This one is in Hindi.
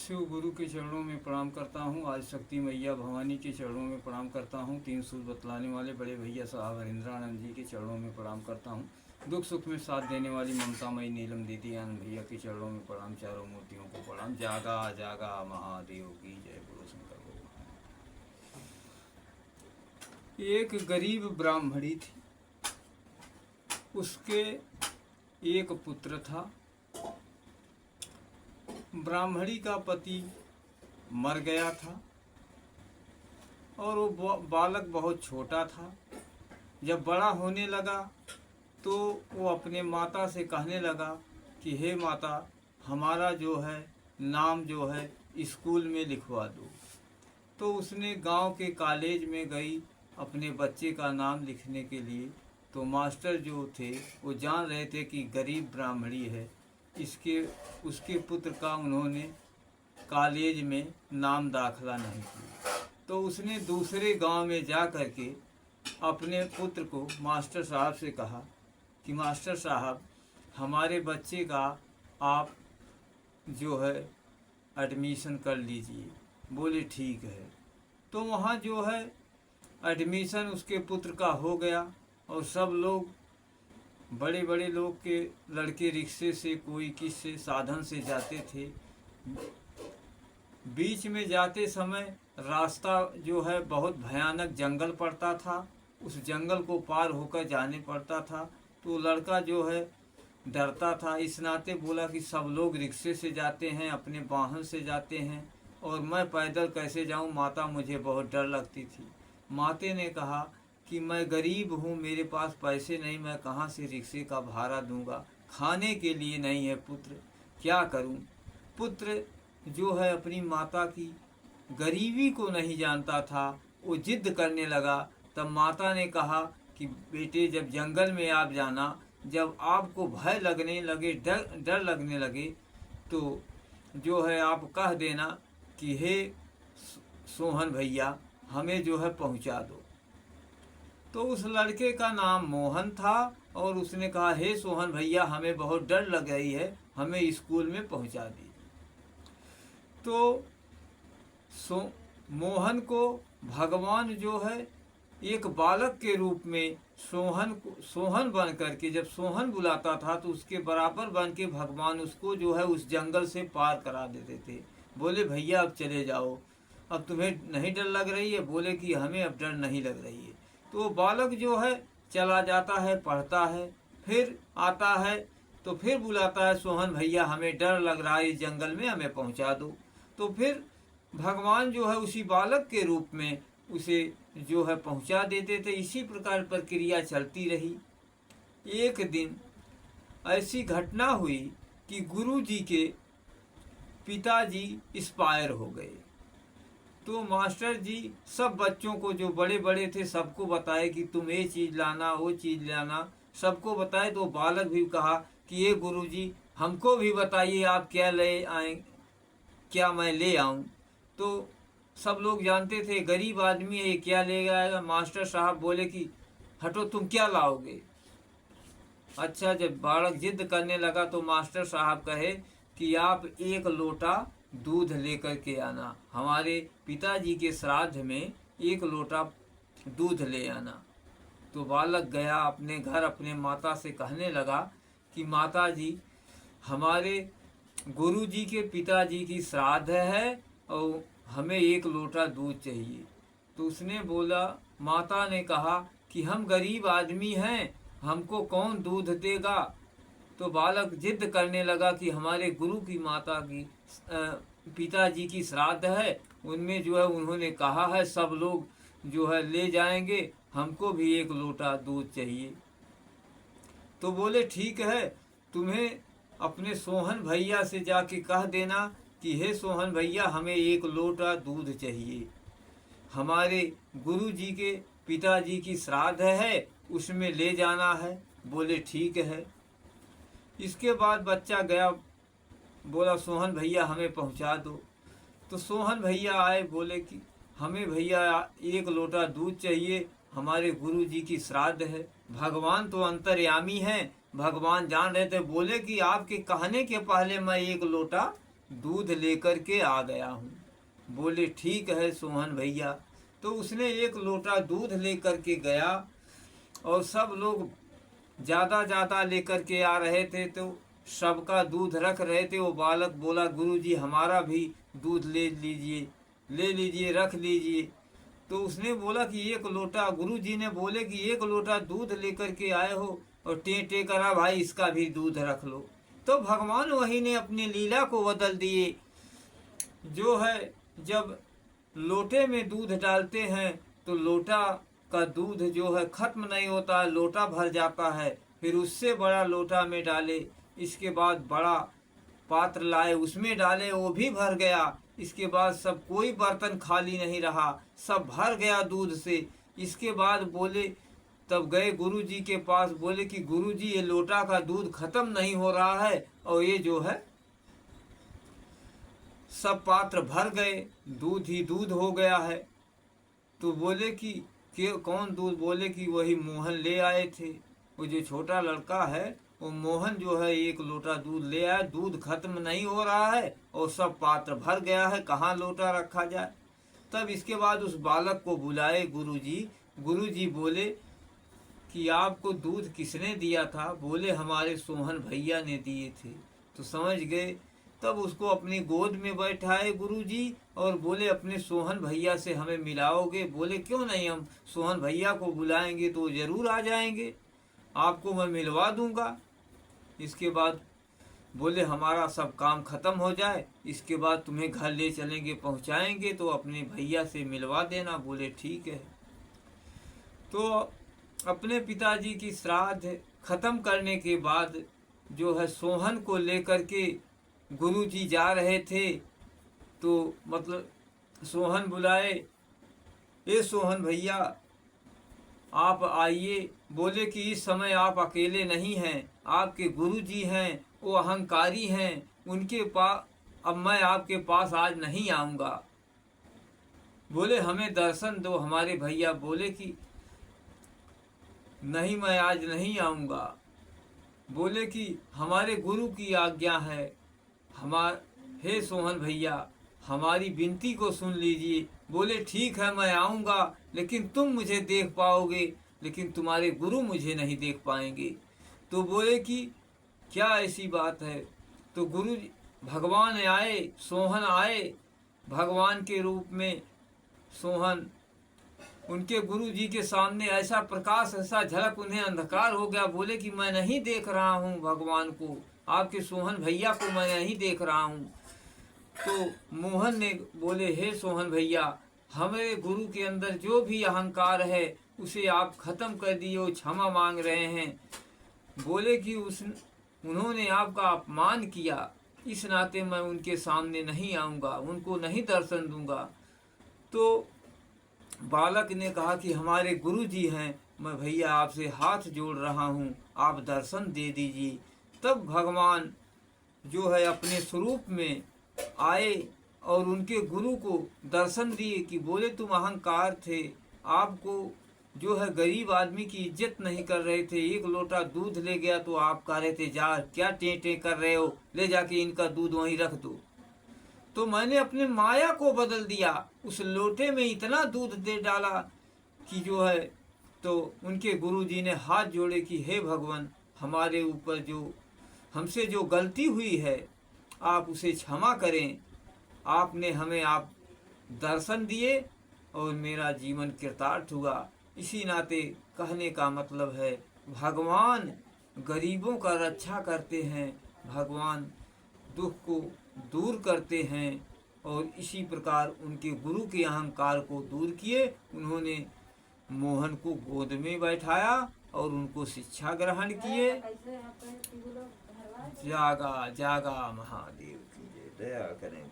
शिव गुरु के चरणों में प्रणाम करता हूँ। आज शक्ति मैया भवानी के चरणों में प्रणाम करता हूँ। तीन सूत्र बतलाने वाले बड़े भैया साहब हरिंद्रानंद जी के चरणों में प्रणाम करता हूँ। दुख सुख में साथ देने वाली ममता मई नीलम दीदी आनंद भैया के चरणों में प्रणाम। चारों मूर्तियों को प्रणाम। जागा जागा महादेव की जय। गुरु शंकर भगवान। एक गरीब ब्राह्मणी थी, उसके एक पुत्र था। ब्राह्मणी का पति मर गया था और वो बालक बहुत छोटा था। जब बड़ा होने लगा तो वो अपने माता से कहने लगा कि हे माता, हमारा जो है नाम जो है स्कूल में लिखवा दो। तो उसने गांव के कॉलेज में गई अपने बच्चे का नाम लिखने के लिए। तो मास्टर जो थे वो जान रहे थे कि गरीब ब्राह्मणी है, उसके पुत्र का उन्होंने कॉलेज में नाम दाखिला नहीं किया। तो उसने दूसरे गांव में जा कर के अपने पुत्र को मास्टर साहब से कहा कि मास्टर साहब, हमारे बच्चे का आप जो है एडमिशन कर लीजिए। बोले ठीक है। तो वहाँ जो है एडमिशन उसके पुत्र का हो गया और सब लोग, बड़े बड़े लोग के लड़के रिक्शे से, कोई किस से साधन से जाते थे। बीच में जाते समय रास्ता जो है बहुत भयानक जंगल पड़ता था। उस जंगल को पार होकर जाने पड़ता था। तो लड़का जो है डरता था। इस नाते बोला कि सब लोग रिक्शे से जाते हैं, अपने वाहन से जाते हैं, और मैं पैदल कैसे जाऊं माता, मुझे बहुत डर लगती थी। माते ने कहा कि मैं गरीब हूँ, मेरे पास पैसे नहीं, मैं कहाँ से रिक्शे का भाड़ा दूंगा, खाने के लिए नहीं है पुत्र, क्या करूँ। पुत्र जो है अपनी माता की गरीबी को नहीं जानता था, वो जिद करने लगा। तब माता ने कहा कि बेटे, जब जंगल में आप जाना, जब आपको भय लगने लगे, डर लगने लगे, तो जो है आप कह देना कि हे सोहन भैया, हमें जो है पहुँचा दो। तो उस लड़के का नाम मोहन था और उसने कहा, हे सोहन भैया, हमें बहुत डर लग रही है, हमें स्कूल में पहुंचा दीजिए। तो मोहन को भगवान जो है एक बालक के रूप में सोहन बन करके, जब सोहन बुलाता था तो उसके बराबर बन के भगवान उसको जो है उस जंगल से पार करा देते थे। बोले भैया अब चले जाओ, अब तुम्हें नहीं डर लग रही है? बोले कि हमें अब डर नहीं लग रही है। तो बालक जो है चला जाता है, पढ़ता है, फिर आता है तो फिर बुलाता है, सोहन भैया हमें डर लग रहा है, इस जंगल में हमें पहुंचा दो। तो फिर भगवान जो है उसी बालक के रूप में उसे जो है पहुंचा देते थे। इसी प्रकार प्रक्रिया चलती रही। एक दिन ऐसी घटना हुई कि गुरु जी के पिताजी एक्सपायर हो गए। तो मास्टर जी सब बच्चों को, जो बड़े बड़े थे, सबको बताए कि तुम ये चीज़ लाना, वो चीज़ लाना, सबको बताए। तो बालक भी कहा कि ये गुरुजी, हमको भी बताइए आप क्या ले आए, क्या मैं ले आऊं। तो सब लोग जानते थे गरीब आदमी है, ये क्या ले आएगा। मास्टर साहब बोले कि हटो, तुम क्या लाओगे। अच्छा, जब बालक जिद करने लगा तो मास्टर साहब कहे कि आप 1 लोटा दूध लेकर के आना, हमारे पिताजी के श्राद्ध में 1 लोटा दूध ले आना। तो बालक गया अपने घर, अपने माता से कहने लगा कि माता जी, हमारे गुरु जी के पिताजी की श्राद्ध है और हमें 1 लोटा दूध चाहिए। तो उसने बोला, माता ने कहा कि हम गरीब आदमी हैं, हमको कौन दूध देगा। तो बालक जिद करने लगा कि हमारे गुरु की माता की पिताजी की श्राद्ध है, उनमें जो है उन्होंने कहा है सब लोग जो है ले जाएंगे, हमको भी 1 लोटा दूध चाहिए। तो बोले ठीक है, तुम्हें अपने सोहन भैया से जाके कह देना कि हे सोहन भैया, हमें 1 लोटा दूध चाहिए, हमारे गुरु जी के पिताजी की श्राद्ध है, उसमें ले जाना है। बोले ठीक है। इसके बाद बच्चा गया, बोला सोहन भैया हमें पहुंचा दो। तो सोहन भैया आए, बोले कि हमें भैया 1 लोटा दूध चाहिए, हमारे गुरु जी की श्राद्ध है। भगवान तो अंतर्यामी हैं, भगवान जान रहे थे। बोले कि आपके कहने के पहले मैं 1 लोटा दूध लेकर के आ गया हूँ। बोले ठीक है सोहन भैया। तो उसने 1 लोटा दूध लेकर के गया और सब लोग ज़्यादा ज़्यादा लेकर के आ रहे थे, तो सबका दूध रख रहे थे। वो बालक बोला गुरुजी हमारा भी दूध ले लीजिए रख लीजिए। तो उसने बोला कि 1 लोटा, गुरुजी ने बोले कि 1 लोटा दूध लेकर के आए हो और टे करा भाई इसका भी दूध रख लो। तो भगवान वही ने अपनी लीला को बदल दिए। जो है जब लोटे में दूध डालते हैं तो लोटा का दूध जो है खत्म नहीं होता, लोटा भर जाता है। फिर उससे बड़ा लोटा में डाले, इसके बाद बड़ा पात्र लाए उसमें डाले, वो भी भर गया। इसके बाद सब कोई बर्तन खाली नहीं रहा, सब भर गया दूध से। इसके बाद बोले, तब गए गुरुजी के पास, बोले कि गुरुजी ये लोटा का दूध खत्म नहीं हो रहा है और ये जो है सब पात्र भर गए, दूध ही दूध हो गया है। तो बोले कि कौन दूध? बोले कि वही मोहन ले आए थे। वो जो छोटा लड़का है वो मोहन जो है 1 लोटा दूध ले आया, दूध खत्म नहीं हो रहा है और सब पात्र भर गया है, कहाँ लोटा रखा जाए। तब इसके बाद उस बालक को बुलाए गुरुजी। गुरुजी बोले कि आपको दूध किसने दिया था? बोले हमारे सोहन भैया ने दिए थे। तो समझ गए। तब उसको अपनी गोद में बैठाए गुरुजी और बोले अपने सोहन भैया से हमें मिलाओगे? बोले क्यों नहीं, हम सोहन भैया को बुलाएंगे तो जरूर आ जाएंगे, आपको मैं मिलवा दूंगा। इसके बाद बोले हमारा सब काम खत्म हो जाए, इसके बाद तुम्हें घर ले चलेंगे, पहुंचाएंगे, तो अपने भैया से मिलवा देना। बोले ठीक है। तो अपने पिताजी की श्राद्ध खत्म करने के बाद जो है सोहन को लेकर के गुरुजी जा रहे थे। तो मतलब सोहन बुलाए, ए सोहन भैया आप आइए। बोले कि इस समय आप अकेले नहीं हैं, आपके गुरुजी हैं, वो अहंकारी हैं, उनके पास अब मैं आपके पास आज नहीं आऊँगा। बोले हमें दर्शन दो। हमारे भैया बोले कि नहीं मैं आज नहीं आऊँगा। बोले कि हमारे गुरु की आज्ञा है। हे सोहन भैया हमारी विनती को सुन लीजिए। बोले ठीक है मैं आऊँगा, लेकिन तुम मुझे देख पाओगे, लेकिन तुम्हारे गुरु मुझे नहीं देख पाएंगे। तो बोले कि क्या ऐसी बात है? तो गुरु भगवान आए, सोहन आए भगवान के रूप में। सोहन उनके गुरु जी के सामने ऐसा प्रकाश, ऐसा झलक, उन्हें अंधकार हो गया। बोले कि मैं नहीं देख रहा हूँ भगवान को, आपके सोहन भैया को मैं नहीं देख रहा हूँ। तो मोहन ने बोले हे सोहन भैया हमारे गुरु के अंदर जो भी अहंकार है उसे आप खत्म कर दिए, वो क्षमा मांग रहे हैं। बोले कि उन्होंने आपका अपमान किया, इस नाते मैं उनके सामने नहीं आऊँगा, उनको नहीं दर्शन दूंगा। तो बालक ने कहा कि हमारे गुरु जी हैं, मैं भैया आपसे हाथ जोड़ रहा हूँ, आप दर्शन दे दीजिए। तब भगवान जो है अपने स्वरूप में आए और उनके गुरु को दर्शन दिए कि बोले तुम अहंकार थे, आपको जो है गरीब आदमी की इज्जत नहीं कर रहे थे। 1 लोटा दूध ले गया तो आप कह रहे थे जा क्या टें कर रहे हो, ले जाके इनका दूध वहीं रख दो। तो मैंने अपने माया को बदल दिया, उस लोटे में इतना दूध दे डाला कि जो है, तो उनके गुरुजी ने हाथ जोड़े कि हे भगवान हमारे ऊपर जो हमसे जो गलती हुई है आप उसे क्षमा करें। आपने हमें आप दर्शन दिए और मेरा जीवन कृतार्थ हुआ। इसी नाते कहने का मतलब है भगवान गरीबों का रक्षा करते हैं, भगवान दुख को दूर करते हैं। और इसी प्रकार उनके गुरु के अहंकार को दूर किए। उन्होंने मोहन को गोद में बैठाया और उनको शिक्षा ग्रहण किए। जागा जागा महादेव की जय, दया करें।